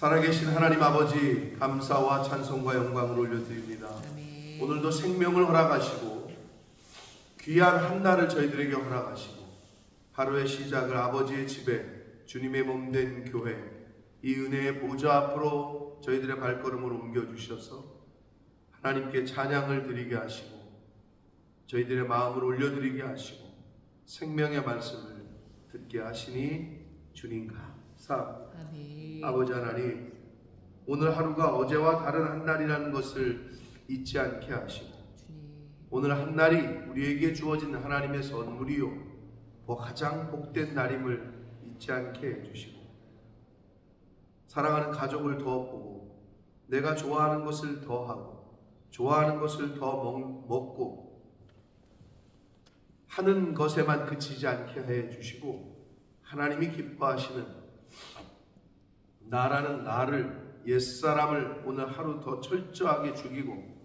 살아계신 하나님 아버지, 감사와 찬송과 영광을 올려드립니다. 아멘. 오늘도 생명을 허락하시고 귀한 한 날을 저희들에게 허락하시고 하루의 시작을 아버지의 집에 주님의 몸된 교회, 이 은혜의 보좌 앞으로 저희들의 발걸음을 옮겨주셔서 하나님께 찬양을 드리게 하시고 저희들의 마음을 올려드리게 하시고 생명의 말씀을 듣게 하시니 주님 감사. 아버지 하나님, 오늘 하루가 어제와 다른 한 날이라는 것을 잊지 않게 하시고 오늘 한 날이 우리에게 주어진 하나님의 선물이요 가장 복된 날임을 잊지 않게 해주시고 사랑하는 가족을 더 보고 내가 좋아하는 것을 더 하고 좋아하는 것을 더 먹고 하는 것에만 그치지 않게 해주시고 하나님이 기뻐하시는 나라는 나를, 옛사람을 오늘 하루 더 철저하게 죽이고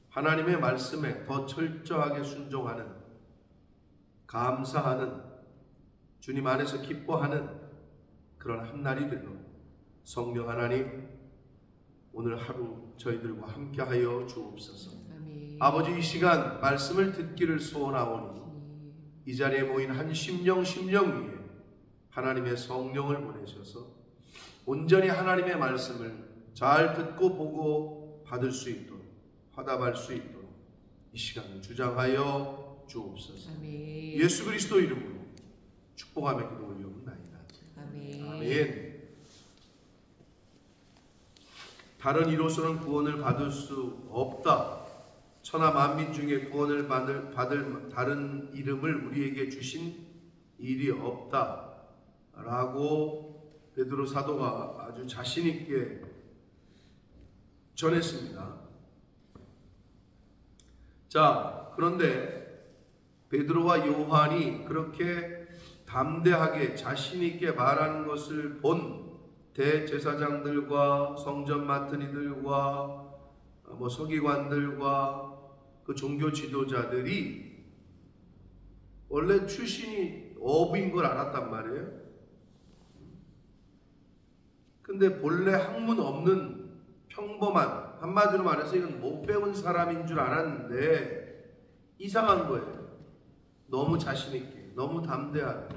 하나님의 말씀에 더 철저하게 순종하는, 감사하는, 주님 안에서 기뻐하는 그런 한 날이 되도록 성령 하나님 오늘 하루 저희들과 함께하여 주옵소서. 아멘. 아버지, 이 시간 말씀을 듣기를 소원하오니 이 자리에 모인 한 심령 위에 하나님의 성령을 보내셔서 온전히 하나님의 말씀을 잘 듣고 보고 받을 수 있도록, 화답할 수 있도록 이 시간을 주장하여 주옵소서. 아멘. 예수 그리스도 이름으로 축복하며 기도 올려옵나이다. 아멘. 아멘. 다른 이로서는 구원을 받을 수 없다. 천하 만민 중에 구원을 받을 다른 이름을 우리에게 주신 일이 없다 라고 베드로 사도가 아주 자신 있게 전했습니다. 자, 그런데 베드로와 요한이 그렇게 담대하게 자신 있게 말하는 것을 본 대제사장들과 성전 맡은 이들과 서기관들과 그 종교 지도자들이 원래 출신이 어부인 걸 알았단 말이에요. 근데 본래 학문 없는 평범한, 한마디로 말해서 이건 못 배운 사람인 줄 알았는데 이상한 거예요. 너무 자신 있게, 너무 담대하게,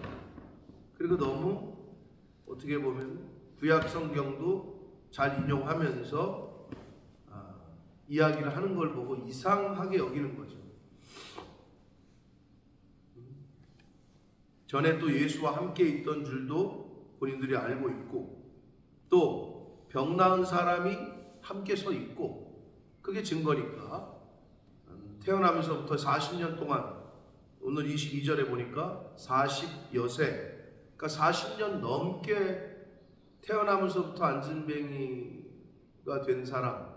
그리고 너무 어떻게 보면 구약 성경도 잘 인용하면서 이야기를 하는 걸 보고 이상하게 여기는 거죠. 전에 또 예수와 함께 있던 줄도 본인들이 알고 있고 또 병 나은 사람이 함께 서 있고 그게 증거니까 태어나면서부터 40년 동안 오늘 22절에 보니까 40여세, 그러니까 40년 넘게 태어나면서부터 안진뱅이가 된 사람.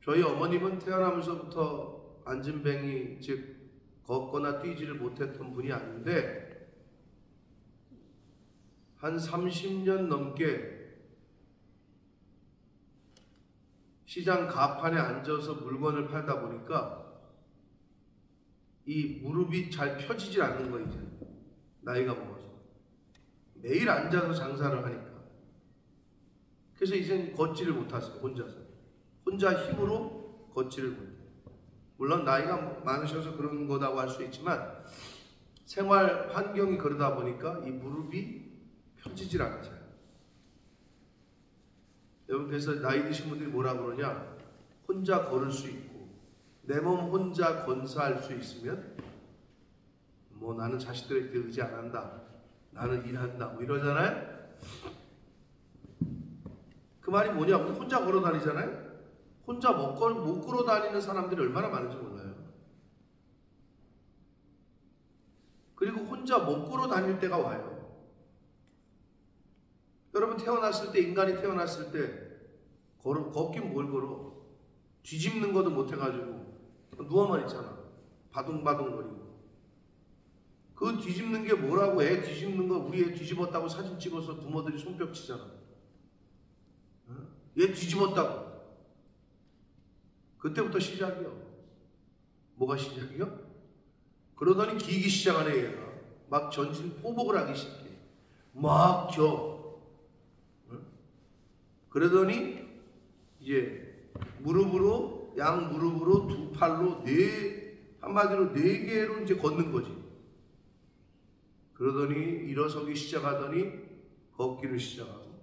저희 어머님은 태어나면서부터 안진뱅이, 즉 걷거나 뛰지를 못했던 분이 아닌데 한 30년 넘게 시장 가판에 앉아서 물건을 팔다 보니까 이 무릎이 잘 펴지질 않는 거예요. 이제 나이가 먹어서 매일 앉아서 장사를 하니까. 그래서 이제는 걷지를 못하세요. 혼자 힘으로 걷지를 못해요. 물론 나이가 많으셔서 그런 거라고 할 수 있지만 생활 환경이 그러다 보니까 이 무릎이 펴지질 않잖아요. 여러분, 그래서 나이 드신 분들이 뭐라 그러냐, 혼자 걸을 수 있고 내 몸 혼자 건사할 수 있으면 나는 자식들에게 의지 안 한다, 나는 일한다 이러잖아요. 그 말이 뭐냐면 혼자 걸어 다니잖아요. 혼자 못 걸어 다니는 사람들이 얼마나 많은지 몰라요. 그리고 혼자 못 걸어 다닐 때가 와요. 여러분, 태어났을 때, 인간이 태어났을 때 걷긴 뭘 걸어? 뒤집는 것도 못해가지고 누워만 있잖아. 바둥바둥거리고. 그 뒤집는 게 뭐라고? 애 뒤집는 거, 우리 애 뒤집었다고 사진 찍어서 부모들이 손뼉 치잖아. 얘 뒤집었다고. 그때부터 시작이요. 뭐가 시작이요? 그러더니 기기 시작하네. 얘가 막 전신 포복을 하기 시작해. 막 그러더니 이제 무릎으로, 양 무릎으로 두 팔로 한마디로 4개로 이제 걷는 거지. 그러더니 일어서기 시작하더니 걷기를 시작하고,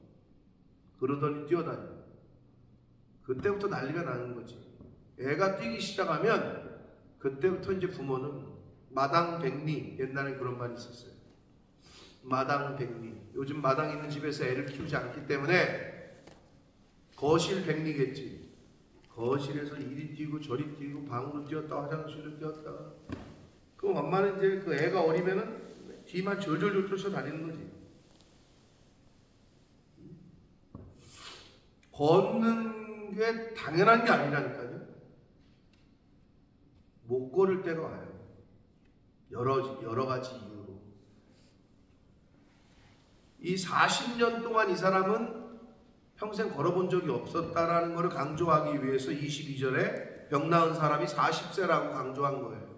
그러더니 뛰어다녀. 그때부터 난리가 나는 거지. 애가 뛰기 시작하면 그때부터 이제 부모는 마당백리, 옛날에 그런 말이 있었어요. 마당백리. 요즘 마당 있는 집에서 애를 키우지 않기 때문에 거실백리겠지. 거실에서 이리 뛰고 저리 뛰고 방으로 뛰었다 화장실로 뛰었다. 그럼 엄마는 이제 그 애가 어리면은 뒤만 절절절 쫓아 다니는 거지. 걷는 게 당연한 게 아니라니까요. 못 걸을 때가 와요. 여러 가지 이유로. 이 40년 동안 이 사람은 평생 걸어본 적이 없었다라는 것을 강조하기 위해서 22절에 병 나은 사람이 40세라고 강조한 거예요.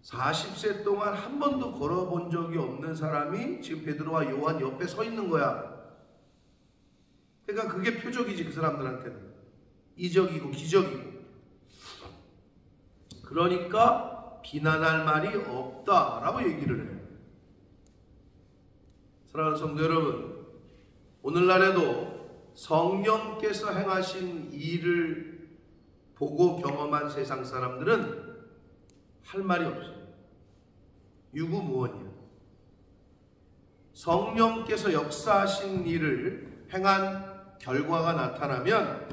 40세 동안 한 번도 걸어본 적이 없는 사람이 지금 베드로와 요한 옆에 서 있는 거야. 그러니까 그게 표적이지, 그 사람들한테는. 이적이고 기적이고. 그러니까 비난할 말이 없다라고 얘기를 해요. 사랑하는 성도 여러분, 오늘날에도 성령께서 행하신 일을 보고 경험한 세상 사람들은 할 말이 없어요. 유구무원이에요. 성령께서 역사하신 일을 행한 결과가 나타나면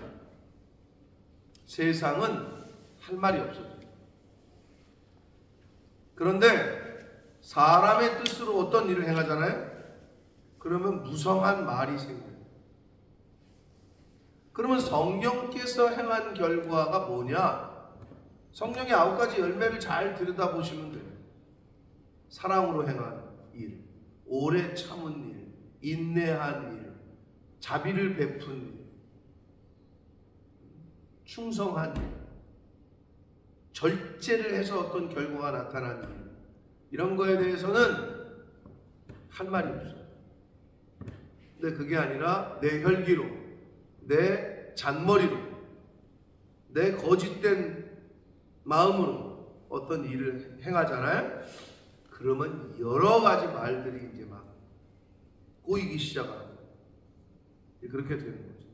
세상은 할 말이 없어요. 그런데 사람의 뜻으로 어떤 일을 행하잖아요? 그러면 무성한 말이 생겨요. 그러면 성령께서 행한 결과가 뭐냐? 성령의 9가지 열매를 잘 들여다보시면 돼요. 사랑으로 행한 일, 오래 참은 일, 인내한 일, 자비를 베푼 일, 충성한 일, 절제를 해서 어떤 결과가 나타난 일, 이런 거에 대해서는 할 말이 없어요. 근데 그게 아니라 내 혈기로, 내 잔머리로, 내 거짓된 마음으로 어떤 일을 행하잖아요. 그러면 여러 가지 말들이 이제 막 꼬이기 시작하고 그렇게 되는 거죠.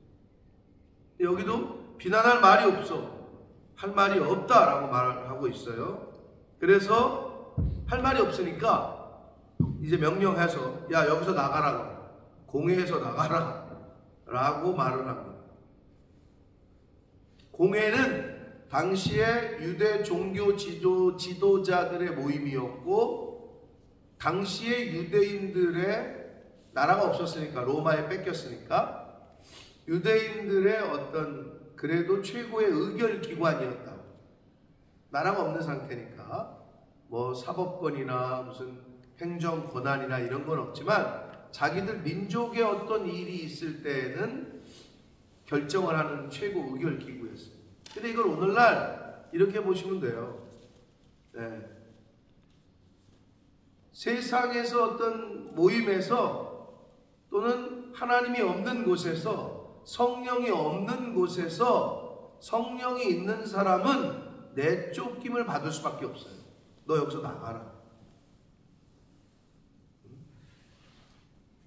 여기도 비난할 말이 없어, 할 말이 없다라고 말을 하고 있어요. 그래서 할 말이 없으니까 이제 명령해서 야, 여기서 나가라, 공회에서 나가라 라고 말을 합니다. 공회는 당시에 유대 종교 지도자들의 모임이었고, 당시에 유대인들의 나라가 없었으니까, 로마에 뺏겼으니까 유대인들의 어떤 그래도 최고의 의결 기관이었다. 나라가 없는 상태니까 뭐 사법권이나 무슨 행정 권한이나 이런 건 없지만 자기들 민족의 어떤 일이 있을 때에는 결정을 하는 최고 의결 기구였어요. 근데 이걸 오늘날 이렇게 보시면 돼요. 네. 세상에서 어떤 모임에서 또는 하나님이 없는 곳에서, 성령이 없는 곳에서 성령이 있는 사람은 내쫓김을 받을 수밖에 없어요. 너 여기서 나가라.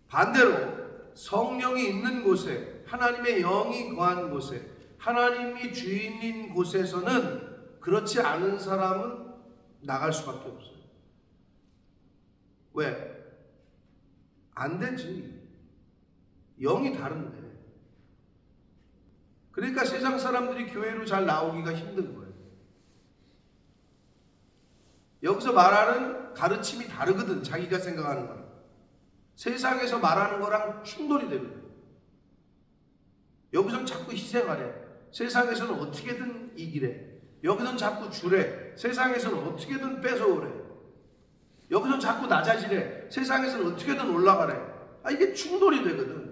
반대로 성령이 있는 곳에, 하나님의 영이 거한 곳에, 하나님이 주인인 곳에서는 그렇지 않은 사람은 나갈 수밖에 없어요. 왜? 안 되지. 영이 다른데. 그러니까 세상 사람들이 교회로 잘 나오기가 힘든 거예요. 여기서 말하는 가르침이 다르거든, 자기가 생각하는 거랑. 세상에서 말하는 거랑 충돌이 되거든. 여기서는 자꾸 희생하래. 세상에서는 어떻게든 이기래. 여기서는 자꾸 주래. 세상에서는 어떻게든 뺏어오래. 여기서는 자꾸 낮아지래. 세상에서는 어떻게든 올라가래. 이게 충돌이 되거든.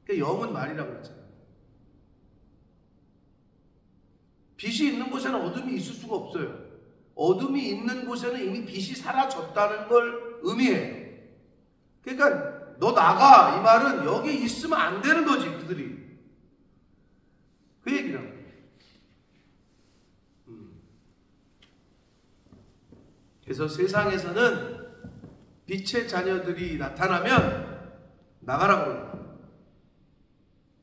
그러니까 영은 말이라고 그랬잖아요. 빛이 있는 곳에는 어둠이 있을 수가 없어요. 어둠이 있는 곳에는 이미 빛이 사라졌다는 걸 의미해요. 그러니까 너 나가. 이 말은 여기 있으면 안 되는 거지, 그들이. 그 얘기라고. 그래서 세상에서는 빛의 자녀들이 나타나면 나가라고 그럽니다.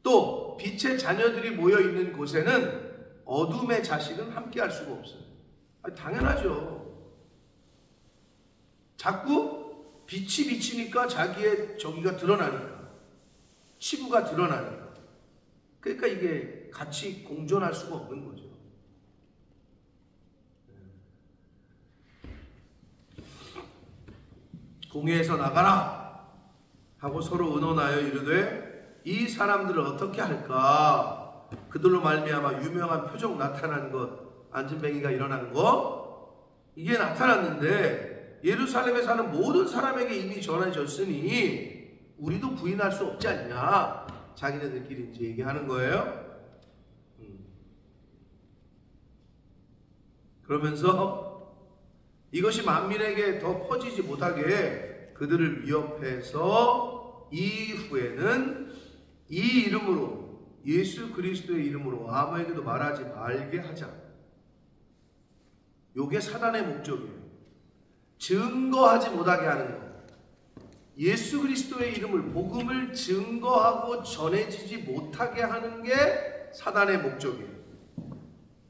또 빛의 자녀들이 모여 있는 곳에는 어둠의 자식은 함께할 수가 없어요. 아니, 당연하죠. 자꾸 빛이 비치니까 자기의 저기가 드러나니까, 치부가 드러나니까. 그러니까 이게 같이 공존할 수가 없는 거죠. 공회에서 나가라 하고 서로 의논하여 이르되 이 사람들을 어떻게 할까? 그들로 말미암아 유명한 표적 나타난 것, 안진뱅이가 일어난 거, 이게 나타났는데 예루살렘에 사는 모든 사람에게 이미 전해졌으니 우리도 부인할 수 없지 않냐? 자기네들끼리 이제 얘기하는 거예요. 그러면서 이것이 만민에게 더 퍼지지 못하게 그들을 위협해서 이후에는 이 이름으로, 예수 그리스도의 이름으로 아무에게도 말하지 말게 하자. 요게 사단의 목적이에요. 증거하지 못하게 하는 것. 예수 그리스도의 이름을, 복음을 증거하고 전해지지 못하게 하는 게 사단의 목적이에요.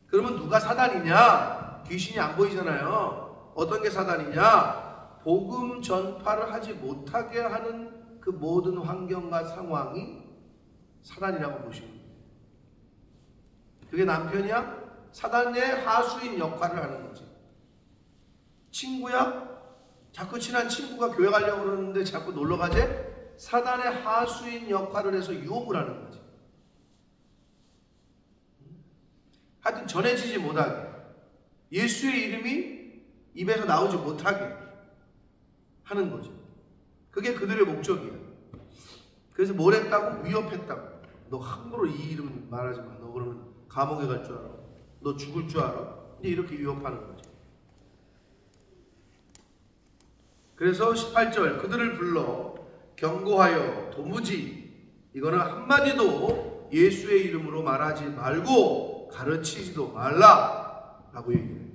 그러면 누가 사단이냐? 귀신이 안 보이잖아요. 어떤 게 사단이냐? 복음 전파를 하지 못하게 하는 그 모든 환경과 상황이 사단이라고 보시면 돼요. 그게 남편이야? 사단의 하수인 역할을 하는 거지. 친구야? 자꾸 친한 친구가 교회 가려고 그러는데 자꾸 놀러 가재? 사단의 하수인 역할을 해서 유혹을 하는 거지. 하여튼 전해지지 못하게, 예수의 이름이 입에서 나오지 못하게 하는 거죠. 그게 그들의 목적이야. 그래서 뭘 했다고? 위협했다고. 너 함부로 이 이름 말하지 마. 너 그러면 감옥에 갈 줄 알아? 너 죽을 줄 알아? 이제 이렇게 위협하는 거죠. 그래서 18절, 그들을 불러 경고하여 도무지 이거는 한마디도 예수의 이름으로 말하지 말고 가르치지도 말라 라고 얘기해요.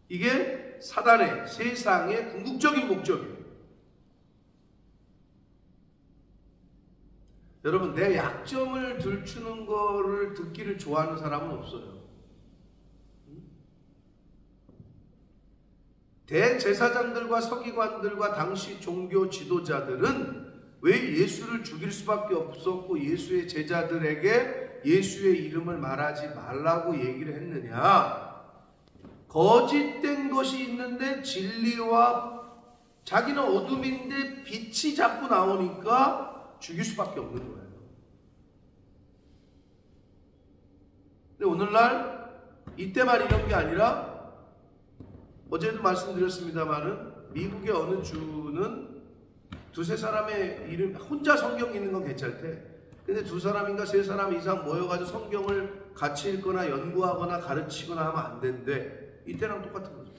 이게 사단의, 세상의 궁극적인 목적이에요. 여러분, 내 약점을 들추는 거를 듣기를 좋아하는 사람은 없어요. 대제사장들과 서기관들과 당시 종교 지도자들은 왜 예수를 죽일 수밖에 없었고 예수의 제자들에게 예수의 이름을 말하지 말라고 얘기를 했느냐? 거짓된 것이 있는데 진리와, 자기는 어둠인데 빛이 자꾸 나오니까 죽일 수밖에 없는 거예요. 근데 오늘날 이때만 이런 게 아니라, 어제도 말씀드렸습니다마는 미국의 어느 주는 두세 사람의 이름, 혼자 성경 읽는 건 괜찮대. 근데 두 사람인가 세 사람 이상 모여가지고 성경을 같이 읽거나 연구하거나 가르치거나 하면 안 된대. 이때랑 똑같은 거죠.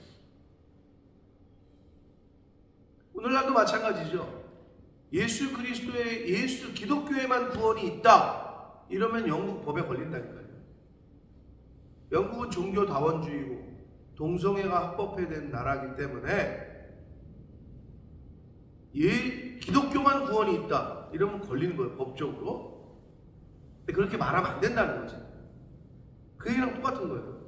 오늘날도 마찬가지죠. 예수 그리스도의, 예수 기독교에만 구원이 있다 이러면 영국 법에 걸린다니까요. 영국은 종교 다원주의고 동성애가 합법화된 나라이기 때문에 기독교만 구원이 있다 이러면 걸리는 거예요, 법적으로. 근데 그렇게 말하면 안 된다는 거지. 그 얘기랑 똑같은 거예요.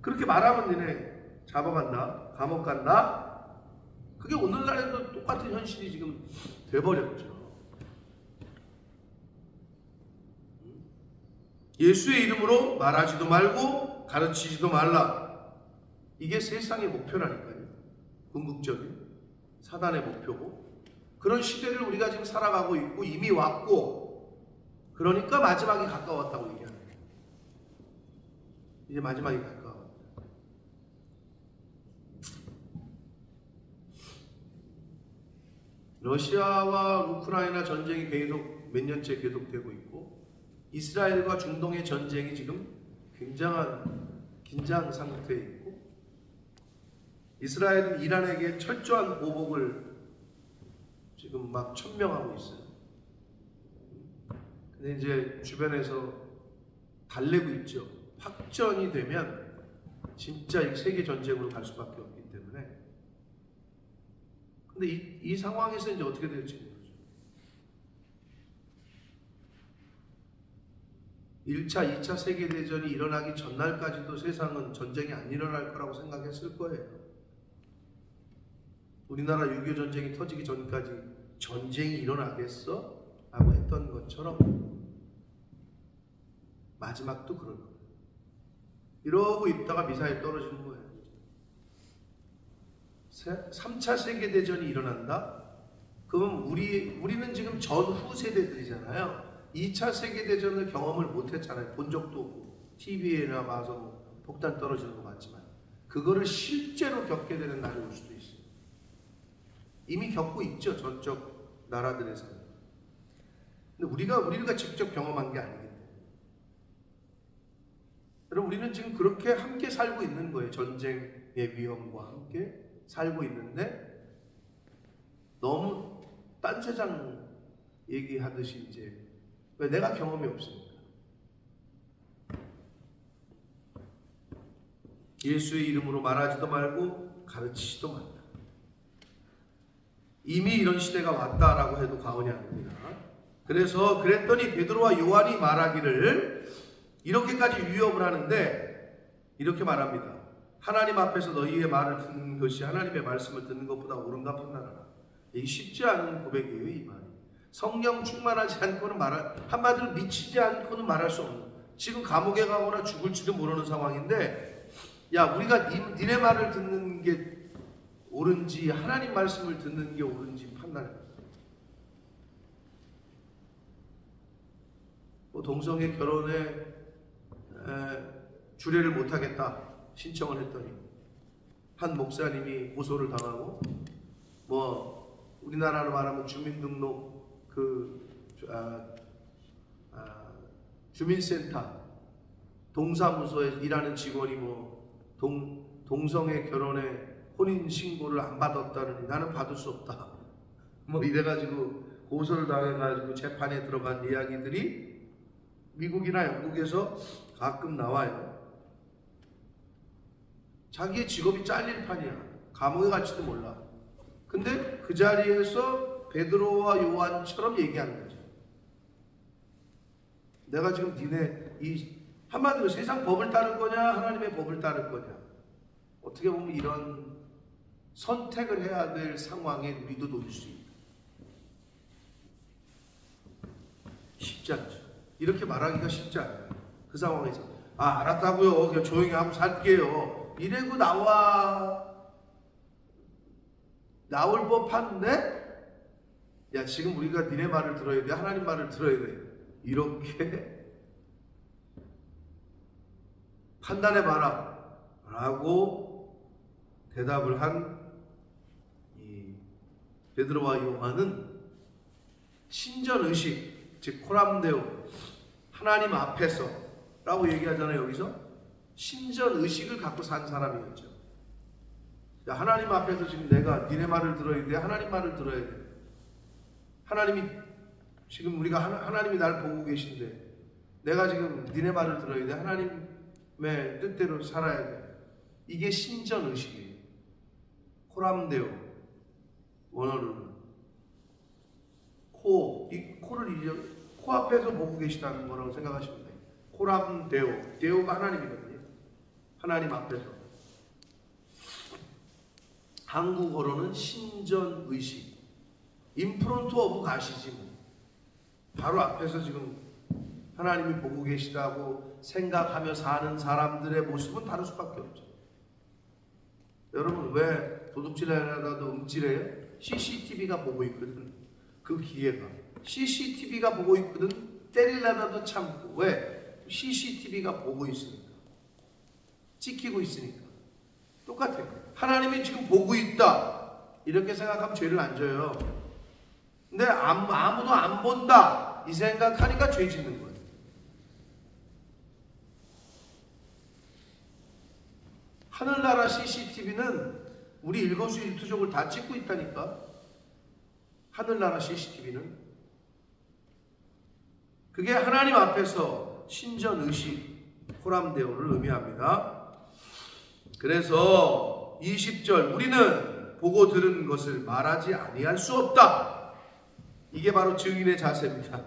그렇게 말하면 니네 잡아간다, 감옥 간다. 그게 오늘날에도 똑같은 현실이 지금 돼버렸죠. 예수의 이름으로 말하지도 말고 가르치지도 말라. 이게 세상의 목표라니까요. 궁극적인 사단의 목표고, 그런 시대를 우리가 지금 살아가고 있고 이미 왔고, 그러니까 마지막이 가까웠다고 얘기하는 거예요. 이제 마지막이 가까워. 러시아와 우크라이나 전쟁이 계속 몇 년째 계속되고 있고, 이스라엘과 중동의 전쟁이 지금 굉장한 긴장 상태에 있고, 이스라엘은 이란에게 철저한 보복을 지금 막 천명하고 있어요. 근데 이제 주변에서 달래고 있죠. 확전이 되면 진짜 이 세계 전쟁으로 갈 수밖에 없기 때문에. 근데 이 상황에서 이제 어떻게 될지 모르죠. 1차, 2차 세계대전이 일어나기 전날까지도 세상은 전쟁이 안 일어날 거라고 생각했을 거예요. 우리나라 6.25 전쟁이 터지기 전까지 전쟁이 일어나겠어? 라고 했던 것처럼 마지막도 그럴 거예요. 이러고 있다가 미사일 떨어지는 거예요. 3차 세계대전이 일어난다? 그럼 우리는 지금 전후 세대들이잖아요. 2차 세계대전을 경험을 못했잖아요. 본 적도 없고 TV에나 봐서 뭐 폭탄 떨어지는 거 봤지만 그거를 실제로 겪게 되는 날이 올 수도 있어요. 이미 겪고 있죠. 저쪽 나라들에서는. 근데 우리가 직접 경험한 게 아니기 때문에. 여러분, 우리는 지금 그렇게 함께 살고 있는 거예요. 전쟁의 위험과 함께 살고 있는데 너무 딴세상 얘기하듯이 이제 왜 내가 경험이 없으니까. 예수의 이름으로 말하지도 말고 가르치지도 말라. 이미 이런 시대가 왔다라고 해도 과언이 아닙니다. 그래서 그랬더니 베드로와 요한이 말하기를 이렇게까지 위협을 하는데 이렇게 말합니다. 하나님 앞에서 너희의 말을 듣는 것이 하나님의 말씀을 듣는 것보다 옳은가 판단하라. 이게 쉽지 않은 고백이에요. 이 말이. 성령 충만하지 않고는 한마디로 미치지 않고는 말할 수 없는, 지금 감옥에 가거나 죽을지도 모르는 상황인데, 야, 우리가 니네 말을 듣는 게 옳은지 하나님 말씀을 듣는 게 옳은지 판단해. 뭐 동성애 결혼에 주례를 못하겠다 신청을 했더니 한 목사님이 고소를 당하고, 뭐 우리나라로 말하면 주민등록 주민센터 동사무소에 일하는 직원이 뭐 동성애 결혼에 혼인 신고를 안 받았다느니 나는 받을 수 없다 뭐 이래가지고 고소를 당해가지고 재판에 들어간 이야기들이 미국이나 영국에서 가끔 나와요. 자기의 직업이 잘릴 판이야. 감옥에 갈지도 몰라. 근데 그 자리에서 베드로와 요한처럼 얘기하는 거죠. 내가 지금 니네 한마디로 세상 법을 따를 거냐 하나님의 법을 따를 거냐, 어떻게 보면 이런 선택을 해야 될 상황에 우리도 놓일 수 있다. 쉽지 않죠. 이렇게 말하기가 쉽지 않아요. 그 상황에서 알았다고요, 그냥 조용히 하고 살게요 이래고 나올 법한데, 야, 지금 우리가 니네 말을 들어야 돼, 하나님 말을 들어야 돼, 이렇게 판단해봐라 라고 대답을 한 이 베드로와 요한은 신전의식, 즉 코람데오, 하나님 앞에서 라고 얘기하잖아요. 여기서 신전의식을 갖고 산 사람이었죠. 야, 하나님 앞에서 지금 내가 니네 말을 들어야 돼, 하나님 말을 들어야 돼. 하나님이 지금 하나님이 날 보고 계신데 내가 지금 니네 말을 들어야 돼, 하나님의 뜻대로 살아야 돼. 이게 신전의식이에요. 코람데오, 원어로는 이 코를 코앞에서 보고 계시다는 거라고 생각하시면 돼요. 코람데오, 데오가 하나님이거든요. 하나님 앞에서. 한국어로는 신전의식, 인프론트 오브 가시지 뭐. 바로 앞에서 지금 하나님이 보고 계시다고 생각하며 사는 사람들의 모습은 다를 수밖에 없죠. 여러분, 왜 도둑질하다도 움찔해요? CCTV가 보고 있거든. 그 기회가 CCTV가 보고 있거든. 때리려다도 참고. 왜? CCTV가 보고 있으니까, 찍히고 있으니까. 똑같아요. 하나님이 지금 보고 있다 이렇게 생각하면 죄를 안 져요. 근데 아무도 안 본다 이 생각하니까 죄 짓는 거예요. 하늘나라 CCTV는 우리 일거수일투족을 다 찍고 있다니까. 하늘나라 CCTV는 그게 하나님 앞에서 신전의식 호람대오를 의미합니다. 그래서 20절 우리는 보고 들은 것을 말하지 아니할 수 없다. 이게 바로 증인의 자세입니다.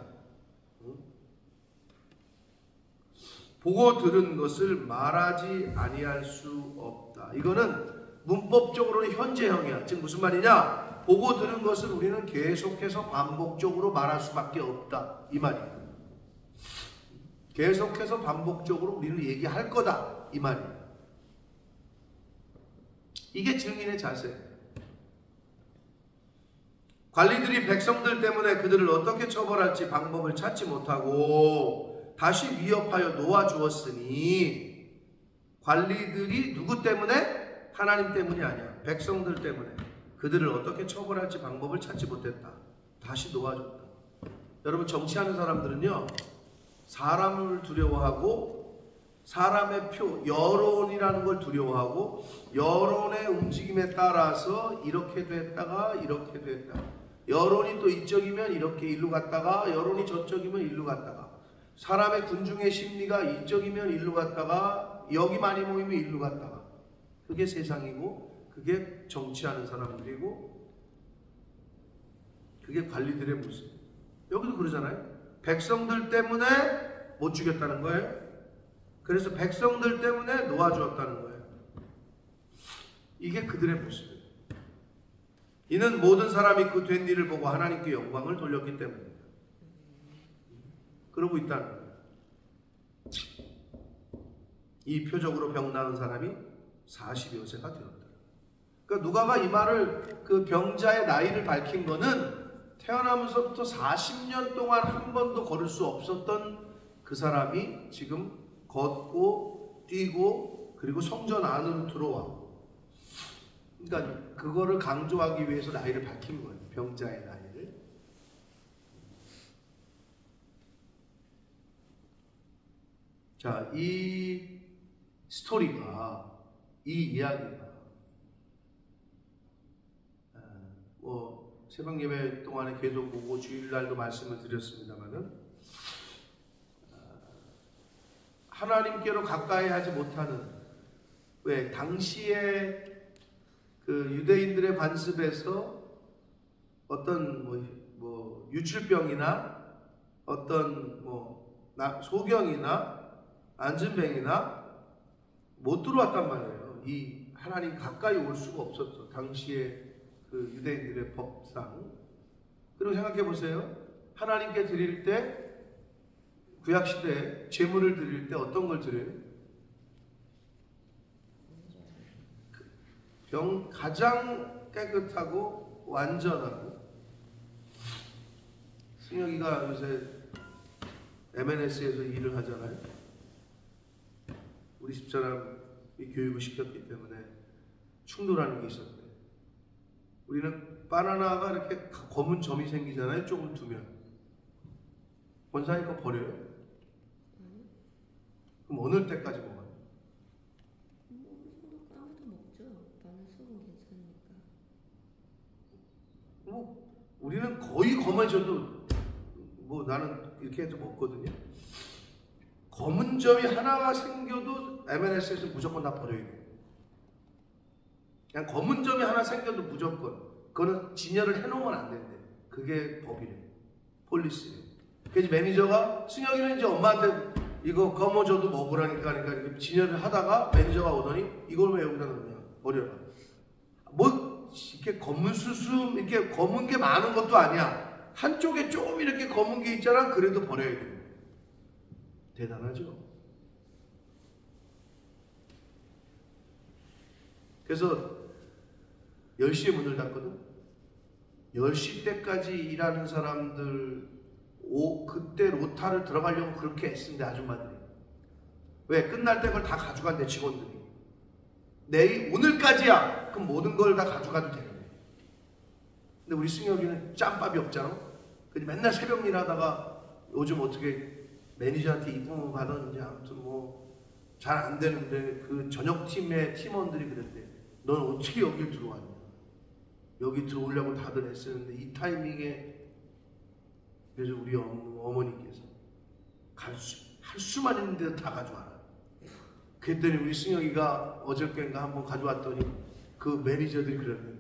보고 들은 것을 말하지 아니할 수 없다. 이거는 문법적으로는 현재형이야. 즉 무슨 말이냐? 보고 들은 것을 우리는 계속해서 반복적으로 말할 수밖에 없다. 이 말이야. 계속해서 반복적으로 우리는 얘기할 거다. 이 말이야. 이게 증인의 자세. 관리들이 백성들 때문에 그들을 어떻게 처벌할지 방법을 찾지 못하고 다시 위협하여 놓아주었으니 관리들이 누구 때문에? 하나님 때문이 아니야. 백성들 때문에 그들을 어떻게 처벌할지 방법을 찾지 못했다. 다시 놓아줬다. 여러분 정치하는 사람들은요 사람을 두려워하고 사람의 표, 여론이라는 걸 두려워하고 여론의 움직임에 따라서 이렇게 됐다가 이렇게 됐다가 여론이 또 이쪽이면 이렇게 일로 갔다가 여론이 저쪽이면 일로 갔다가 사람의 군중의 심리가 이쪽이면 일로 갔다가 여기 많이 모이면 일로 갔다가 그게 세상이고 그게 정치하는 사람들이고 그게 관리들의 모습. 여기도 그러잖아요. 백성들 때문에 못 죽였다는 거예요. 그래서 백성들 때문에 놓아주었다는 거예요. 이게 그들의 모습이에요. 이는 모든 사람이 그 된 일을 보고 하나님께 영광을 돌렸기 때문입니다. 그러고 있다는 거예요. 이 표적으로 병 나은 사람이 40여 세가 되었다. 그러니까 누가가 이 말을 그 병자의 나이를 밝힌 거는 태어나면서부터 40년 동안 한 번도 걸을 수 없었던 그 사람이 지금 걷고 뛰고 그리고 성전 안으로 들어와. 그러니까 그거를 강조하기 위해서 나이를 밝힌 거예요. 병자의 나이를. 자, 이 스토리가 이 이야기가 새벽 예배 동안에 계속 보고 주일날도 말씀을 드렸습니다만은 하나님께로 가까이 하지 못하는 왜 당시에 그 유대인들의 관습에서 어떤 뭐 유출병이나 어떤 소경이나 안진뱅이나 못 들어왔단 말이에요. 이 하나님 가까이 올 수가 없었어. 당시에 그 유대인들의 법상. 그리고 생각해 보세요. 하나님께 드릴 때 구약시대에 제물을 드릴 때 어떤 걸 드려요? 가장 깨끗하고 완전하고. 승혁이가 요새 MNS에서 일을 하잖아요. 우리 집사람이 교육을 시켰기 때문에 충돌하는 게 있었대. 우리는 바나나가 이렇게 검은 점이 생기잖아요. 조금 두면. 권사님 거 버려요? 그럼 어느 때까지 먹어요? 까부터 먹죠. 마늘 수분 괜찮으니까. 우리는 거의 검어져도 나는 이렇게 해서 먹거든요. 검은 점이 하나가 생겨도 MNS에서 무조건 다 버려야 돼요. 그냥 검은 점이 하나 생겨도 무조건. 그거는 진열을 해놓으면 안 된대. 그게 법이래. 폴리스래. 그래서 매니저가 승혁이는 이제 엄마한테 이거 검어줘도 먹으라니까 이렇게 진열을 하다가 매니저가 오더니 이걸 왜 여기다 넣냐? 버려라. 이렇게 검은 수수 이렇게 검은 게 많은 것도 아니야. 한쪽에 조금 이렇게 검은 게 있잖아. 그래도 버려야 돼. 대단하죠? 그래서 10시에 문을 닫거든. 10시 때까지 일하는 사람들 그때 로타를 들어가려고 그렇게 애쓴데 아줌마들이. 왜? 끝날 때 그걸 다 가져간대 직원들이. 오늘까지야. 그럼 모든 걸 다 가져가도 되는데. 근데 우리 승혁이는 짬밥이 없잖아. 그래서 맨날 새벽 일하다가 요즘 어떻게 매니저한테 입금 받았는지 아무튼 잘 안 되는데 그 저녁팀의 팀원들이 그랬대. 넌 어떻게 여길 들어왔냐? 여기 들어오려고 다들 애쓰는데 이 타이밍에 그래서 우리 어머니께서 할 수만 있는데도 다 가져와라. 그랬더니 우리 승혁이가 어저께인가 한번 가져왔더니 그 매니저들이 그러는 거야.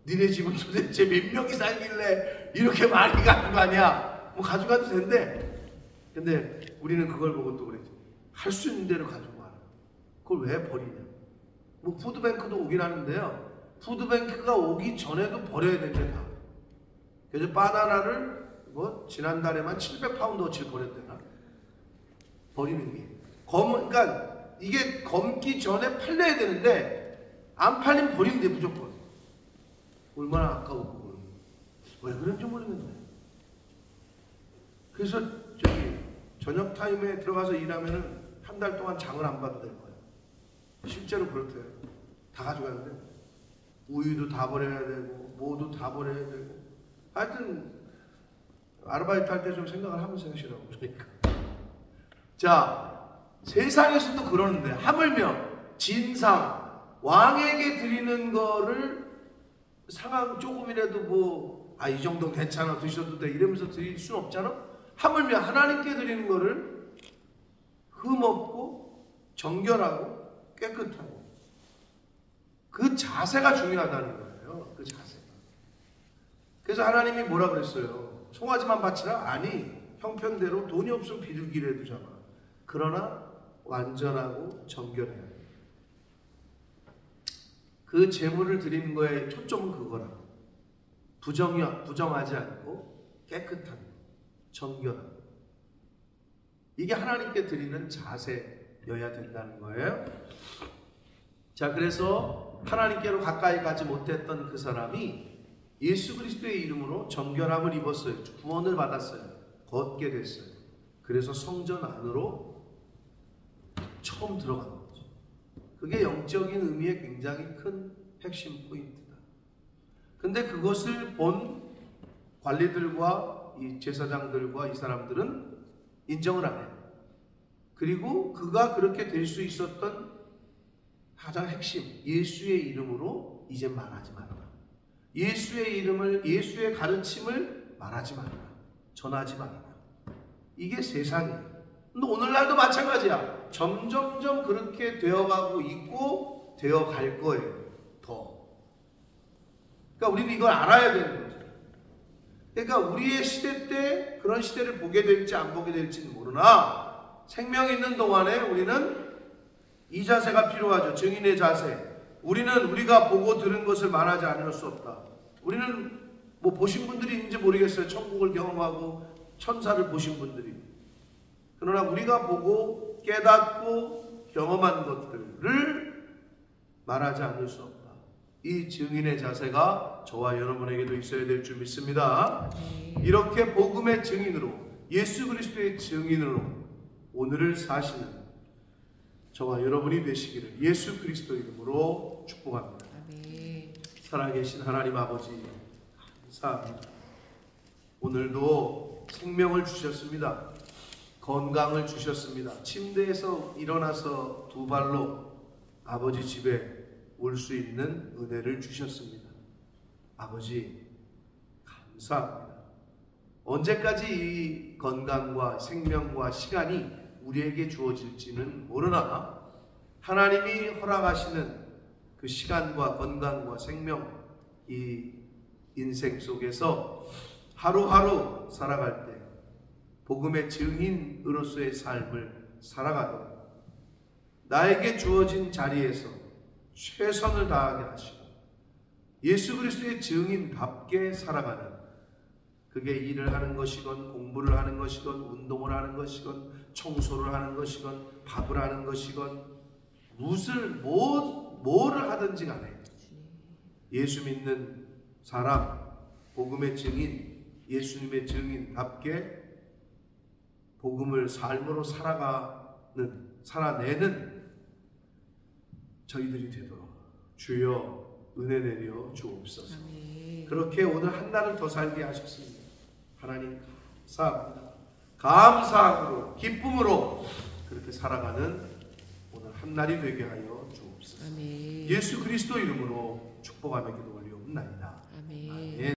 니네 집은 도대체 몇 명이 살길래 이렇게 많이 가져가냐. 뭐 가져가도 된대. 근데 우리는 그걸 보고 또 그랬지. 할 수 있는 대로 가져와라. 그걸 왜 버리냐. 뭐 푸드뱅크도 오긴 하는데요. 푸드뱅크가 오기 전에도 버려야 된다. 그래서 바나나를 뭐 지난달에만 700파운드어치를 버렸대나. 버리는 게. 그러니까 이게 검기 전에 팔려야 되는데 안 팔리면 버리면 돼 무조건. 얼마나 아까워. 왜 그런지 모르겠네. 그래서 저기 저녁 타임에 들어가서 일하면은 한 달 동안 장을 안 봐도 될 거예요. 실제로 그렇대요. 다 가져가는데 우유도 다 버려야 되고 뭐도 다 버려야 되고 하여튼 아르바이트 할 때 좀 생각을 하면서 하시라고. 그러니까 자 세상에서도 그러는데 하물며 진상 왕에게 드리는 거를 상황 조금이라도 뭐 이 정도 괜찮아 드셔도 돼 이러면서 드릴 수는 없잖아. 하물며 하나님께 드리는 거를 흠없고 정결하고 깨끗하고 그 자세가 중요하다는 거예요. 그 자세가. 그래서 하나님이 뭐라 그랬어요? 송아지만 바치라? 아니, 형편대로 돈이 없으면 비둘기라도 잡아. 그러나 완전하고 정결해야 돼. 그 제물을 드리는 거에 초점은 그거라. 부정하지 않고 깨끗한 거, 정결한 거. 이게 하나님께 드리는 자세여야 된다는 거예요. 자, 그래서 하나님께로 가까이 가지 못했던 그 사람이 예수 그리스도의 이름으로 정결함을 입었어요. 구원을 받았어요. 걷게 됐어요. 그래서 성전 안으로 처음 들어간 거죠. 그게 영적인 의미의 굉장히 큰 핵심 포인트다. 근데 그것을 본 관리들과 이 제사장들과 이 사람들은 인정을 안 해요. 그리고 그가 그렇게 될 수 있었던 가장 핵심, 예수의 이름으로 이제 말하지 말아라. 예수의 이름을, 예수의 가르침을 말하지 말아라. 전하지 말아라. 이게 세상이에요. 근데 오늘날도 마찬가지야. 점점점 그렇게 되어가고 있고 되어갈 거예요. 더. 그러니까 우리는 이걸 알아야 되는 거죠. 그러니까 우리의 시대 때 그런 시대를 보게 될지 안 보게 될지는 모르나 생명이 있는 동안에 우리는 이 자세가 필요하죠. 증인의 자세. 우리는 우리가 보고 들은 것을 말하지 않을 수 없다. 우리는 뭐 보신 분들이 있는지 모르겠어요. 천국을 경험하고 천사를 보신 분들이. 그러나 우리가 보고 깨닫고 경험한 것들을 말하지 않을 수 없다. 이 증인의 자세가 저와 여러분에게도 있어야 될 줄 믿습니다. 이렇게 복음의 증인으로 예수 그리스도의 증인으로 오늘을 사시는 저와 여러분이 되시기를 예수 그리스도 이름으로 축복합니다. 살아계신 하나님 아버지 감사합니다. 오늘도 생명을 주셨습니다. 건강을 주셨습니다. 침대에서 일어나서 두 발로 아버지 집에 올 수 있는 은혜를 주셨습니다. 아버지 감사합니다. 언제까지 이 건강과 생명과 시간이 우리에게 주어질지는 모르나 하나님이 허락하시는 그 시간과 건강과 생명, 이 인생 속에서 하루하루 살아갈 때 복음의 증인으로서의 삶을 살아가도록 나에게 주어진 자리에서 최선을 다하게 하시고 예수 그리스도의 증인답게 살아가는, 그게 일을 하는 것이건 공부를 하는 것이건 운동을 하는 것이건 청소를 하는 것이건 밥을 하는 것이건 뭐를 하든지 간에 예수 믿는 사람, 복음의 증인, 예수님의 증인답게 복음을 삶으로 살아내는 저희들이 되도록 주여 은혜 내려 주옵소서. 그렇게 오늘 한 날을 더 살게 하셨습니다. 하나님 감사합니다. 감사함으로 기쁨으로 그렇게 살아가는 오늘 한 날이 되게 하여 주옵소서. 예수 그리스도 이름으로 축복하며 기도 올리옵나이다. 아멘. 아멘.